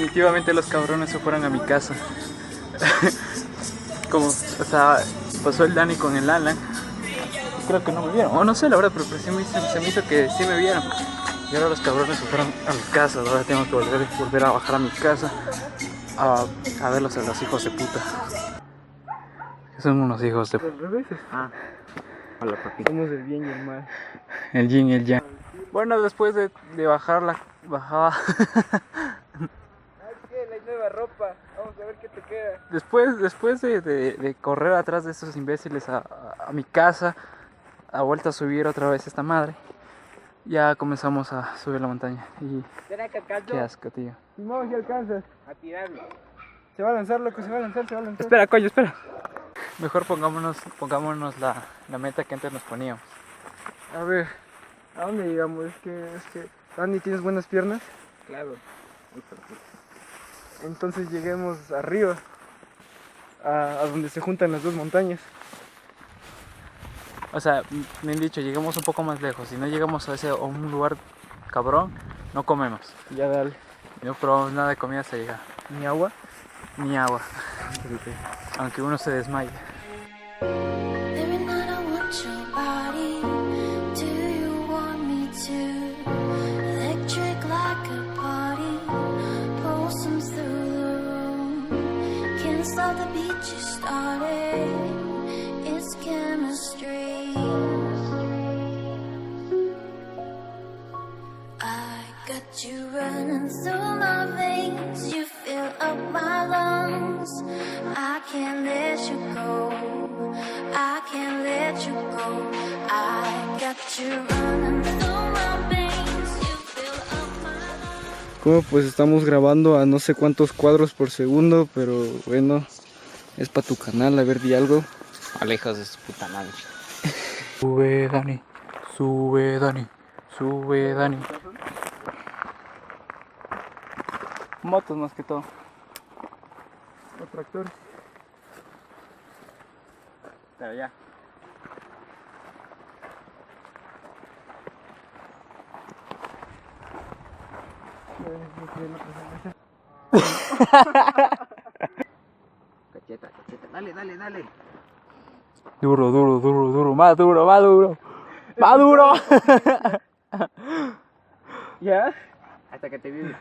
Definitivamente los cabrones se fueron a mi casa. Como, o sea, pasó el Dani con el Alan. Creo que no me vieron, o no sé la verdad, pero sí se me hizo que sí me vieron. Y ahora los cabrones se fueron a mi casa. Ahora tengo que volver a bajar a mi casa a verlos a los hijos de puta. Son unos hijos de puta. Hola, papi. Somos el bien y el mal. El yin y el yang. Bueno, después de bajar la bajada. La nueva ropa. Vamos a ver qué te queda. Después de correr atrás de esos imbéciles a mi casa, a vuelta a subir otra vez esta madre, ya comenzamos a subir la montaña. Y ¿Será que alcanzo? qué asco, tío. Simón, si alcanzas. A tirarlo. Se va a lanzar, loco, se va a lanzar. Espera, coño, espera. Mejor pongámonos la meta que antes nos poníamos. A ver, ¿a dónde llegamos? Es que Dani, ¿tienes buenas piernas? Claro. Entonces lleguemos arriba, a donde se juntan las dos montañas. O sea, me han dicho, lleguemos un poco más lejos. Si no llegamos a un lugar cabrón, no comemos. Ya dale. No probamos nada de comida hasta llegar. Ni agua. Ni agua. Aunque uno se desmaye. Every night I want your body. Do you want me to? Electric like a party. Pulses through the room. Can't stop the beat you started. It's chemistry. I got you running through my veins. You fill up my lungs. I can't let you go. I can't let you go. I got you running through my veins. You fill up my lungs. Como pues estamos grabando a no sé cuántos cuadros por segundo, pero bueno, es para tu canal, a ver, di algo. Alejas de su puta madre. Sube, Dani. Sube, Dani. Sube, Dani. Motos más que todo. O tractores. Pero ya. Cacheta. Dale. Duro. Más duro. ¿Ya? Hasta que te vi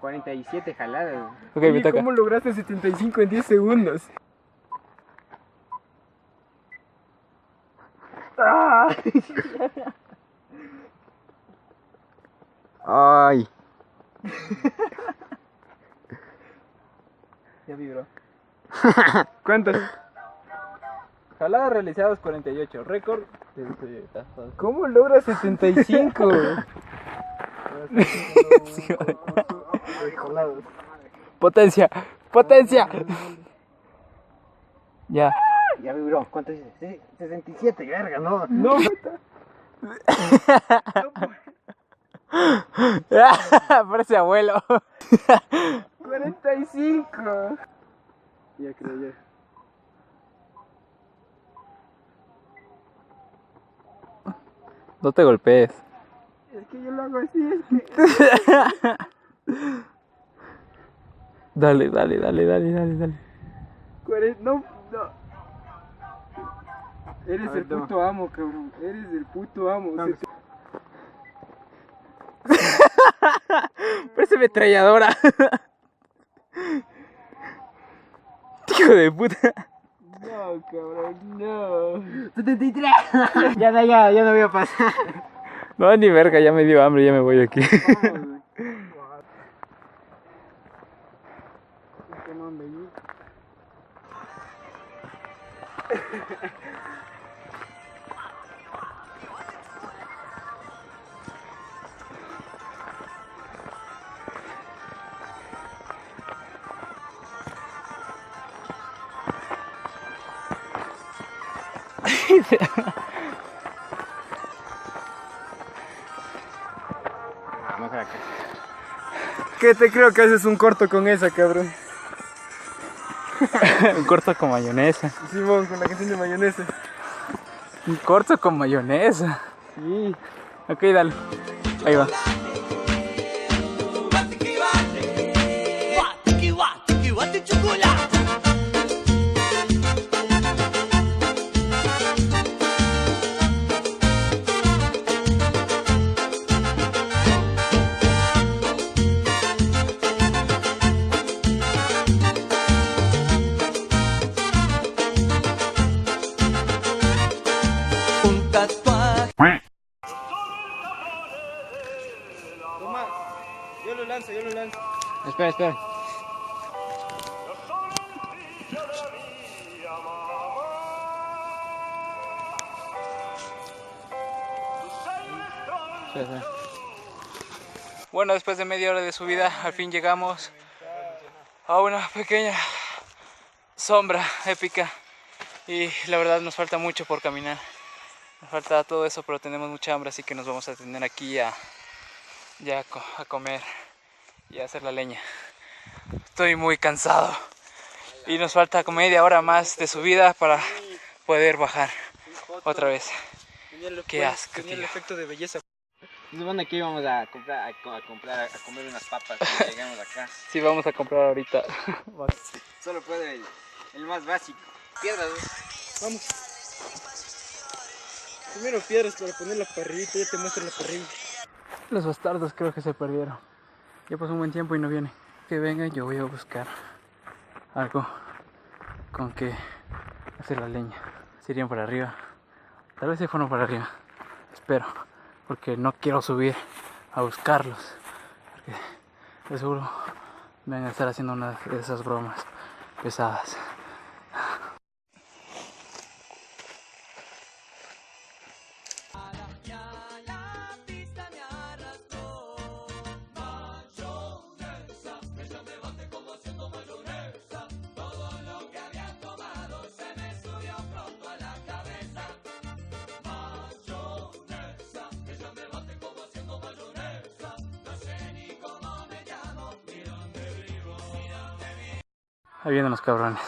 47 jaladas. Ok, me Oye, toca. ¿cómo lograste 75 en 10 segundos? Ay. Ya vibró. ¿Cuántas? Jaladas realizadas 48. Récord. ¿Cómo logras 75? Potencia. Ya. Ya vibró. ¿Cuánto dices? 67, verga, no. No, Parece abuelo. 45. Ya creo, ya. No te golpees. Es que yo lo hago así, es que... Dale. No. Eres ver, el puto amo, cabrón. Eres el puto amo. Parece ametralladora. Hijo de puta. No, cabrón, no. 73. Ya no voy a pasar. No, ni verga, ya me dio hambre, ya me voy de aquí. Vamos a la casa. ¿Qué te creo que haces un corto con esa, cabrón? Un corto con mayonesa. Simón, con la canción de mayonesa. Un corto con mayonesa. Sí. Ok, dale. Ahí va. yo lo lanzo. Espera, espera. Bueno, después de media hora de subida, al fin llegamos a una pequeña sombra épica y la verdad nos falta mucho por caminar. Nos falta todo eso, pero tenemos mucha hambre, así que nos vamos a tener aquí a comer y a hacer la leña. Estoy muy cansado y nos falta como media hora más de subida para poder bajar otra vez. Qué asco, tenía el tío. efecto de belleza. Se supone que íbamos a comer unas papas cuando llegamos acá. Sí, vamos a comprar ahorita. Solo puede el más básico. Piedras. Vamos. Primero piedras para poner la parrillita, ya te muestro la parrilla. Los bastardos creo que se perdieron. Ya pasó un buen tiempo y no vienen. Que vengan, yo voy a buscar algo con que hacer la leña. Se irían para arriba. Tal vez se fueron para arriba. Espero. Porque no quiero subir a buscarlos. Porque de seguro me van a estar haciendo una de esas bromas pesadas. Ahí vienen los cabrones.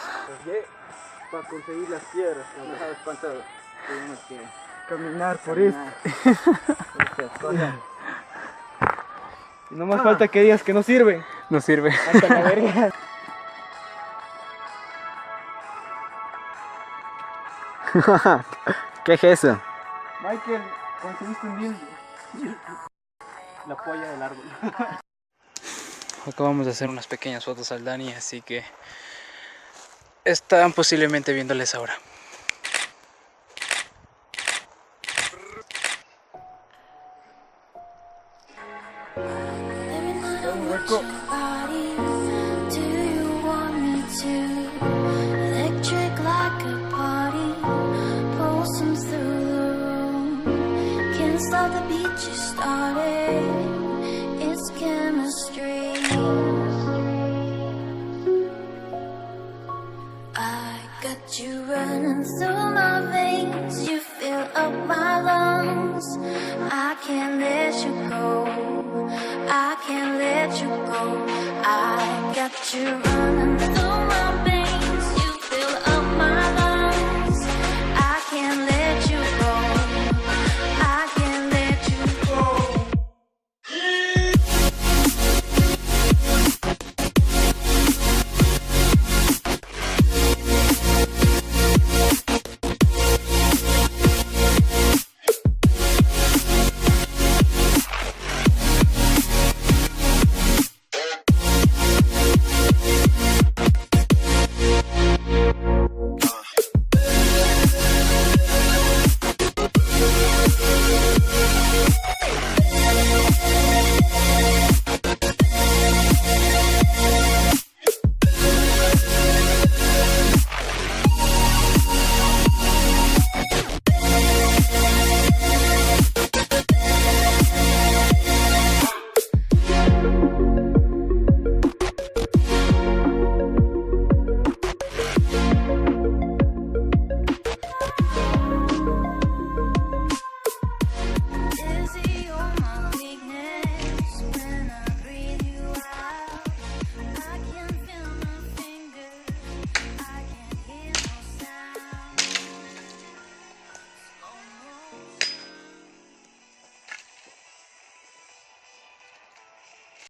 Para conseguir las piedras, No sabes cuánto tuvimos que caminar por esto. estas cosas. Y no más falta que digas que no sirven. No sirve. Hasta la verga. ¿Qué es eso? Michael, conseguiste un dildo. La polla del árbol. Acabamos de hacer unas pequeñas fotos al Dani, así que están posiblemente viéndoles ahora. Un hueco. Do you want me to? Electric like a party, pulsing through the room. Can't stop the beat you started. It's chemistry. I got you running through my veins. You fill up my lungs. I can't let you go. I can't let you go. I got you running through